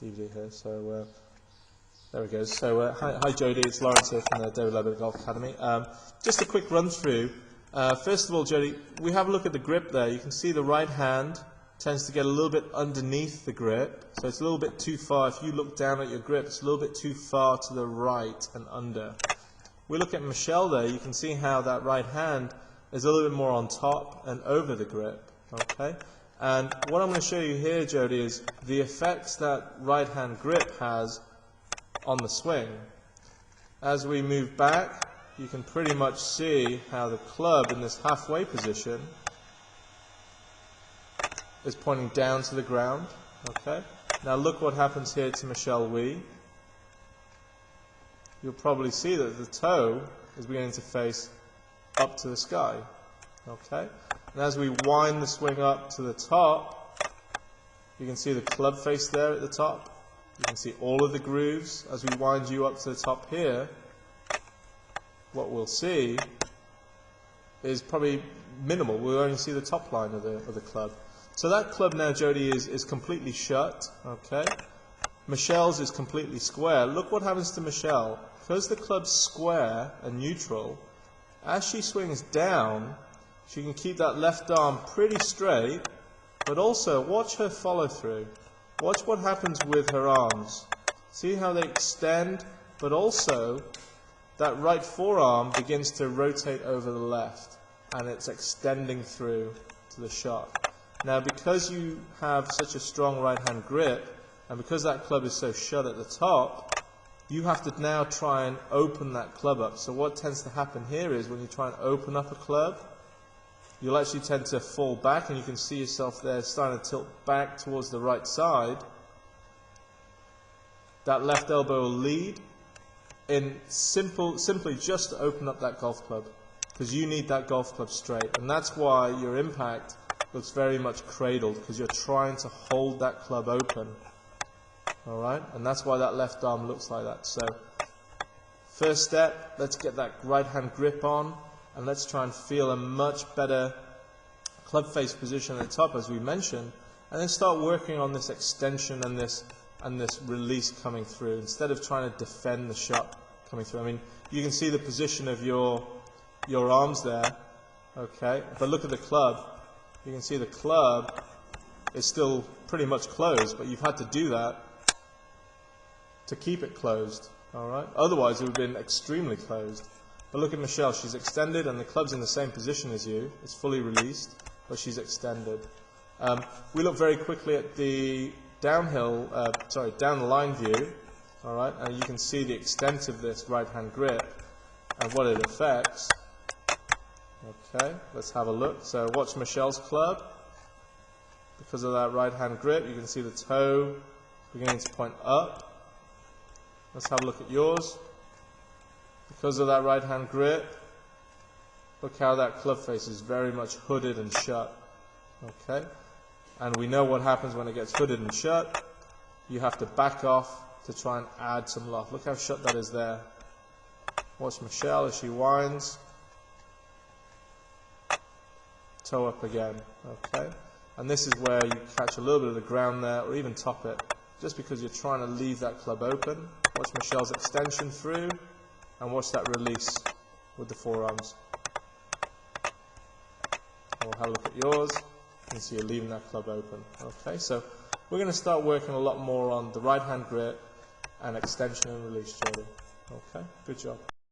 DVD here. So there we go. So hi Jodie, it's Lawrence here from the David Levitt Golf Academy. Just a quick run through. First of all, Jodie, we have a look at the grip there. You can see the right hand tends to get a little bit underneath the grip, so it's a little bit too far. If you look down at your grip, it's a little bit too far to the right and under. We look at Michelle there, you can see how that right hand is a little bit more on top and over the grip. Okay? And what I'm going to show you here, Jodie, is the effects that right hand grip has on the swing. As we move back, you can pretty much see how the club in this halfway position is pointing down to the ground. Okay? Now look what happens here to Michelle Wie. You'll probably see that the toe is beginning to face up to the sky. Okay? And as we wind the swing up to the top, you can see the club face there at the top. You can see all of the grooves. As we wind you up to the top here, what we'll see is probably minimal. We'll only see the top line of the club. So that club now, Jodie, is completely shut. Okay? Michelle's is completely square. Look what happens to Michelle. Because the club's square and neutral, as she swings down, she can keep that left arm pretty straight, but also watch her follow through. Watch what happens with her arms. See how they extend, but also that right forearm begins to rotate over the left, and it's extending through to the shot. Now, because you have such a strong right-hand grip, and because that club is so shut at the top, you have to now try and open that club up. So what tends to happen here is when you try and open up a club, you'll actually tend to fall back, and you can see yourself there starting to tilt back towards the right side. That left elbow will lead in simply just to open up that golf club, because you need that golf club straight. And that's why your impact looks very much cradled, because you're trying to hold that club open. Alright? And that's why that left arm looks like that. So, first step, let's get that right hand grip on, and let's try and feel a much better club face position at the top, as we mentioned, and then start working on this extension and this release coming through, instead of trying to defend the shot coming through. I mean, you can see the position of your arms there, okay? But look at the club. You can see the club is still pretty much closed, but you've had to do that to keep it closed, all right? Otherwise, it would have been extremely closed. But look at Michelle. She's extended, and the club's in the same position as you. It's fully released, but she's extended. We look very quickly at the down the line view, all right? And you can see the extent of this right-hand grip and what it affects. Okay, let's have a look. So watch Michelle's club. Because of that right-hand grip, you can see the toe beginning to point up. Let's have a look at yours. Because of that right-hand grip, look how that club face is very much hooded and shut. Okay, and we know what happens when it gets hooded and shut. You have to back off to try and add some loft. Look how shut that is there. Watch Michelle as she winds. Toe up again, okay? And this is where you catch a little bit of the ground there, or even top it, just because you're trying to leave that club open. Watch Michelle's extension through, and watch that release with the forearms. We'll have a look at yours, and see you're leaving that club open. Okay, so we're going to start working a lot more on the right-hand grip and extension and release, Jodie. Okay, good job.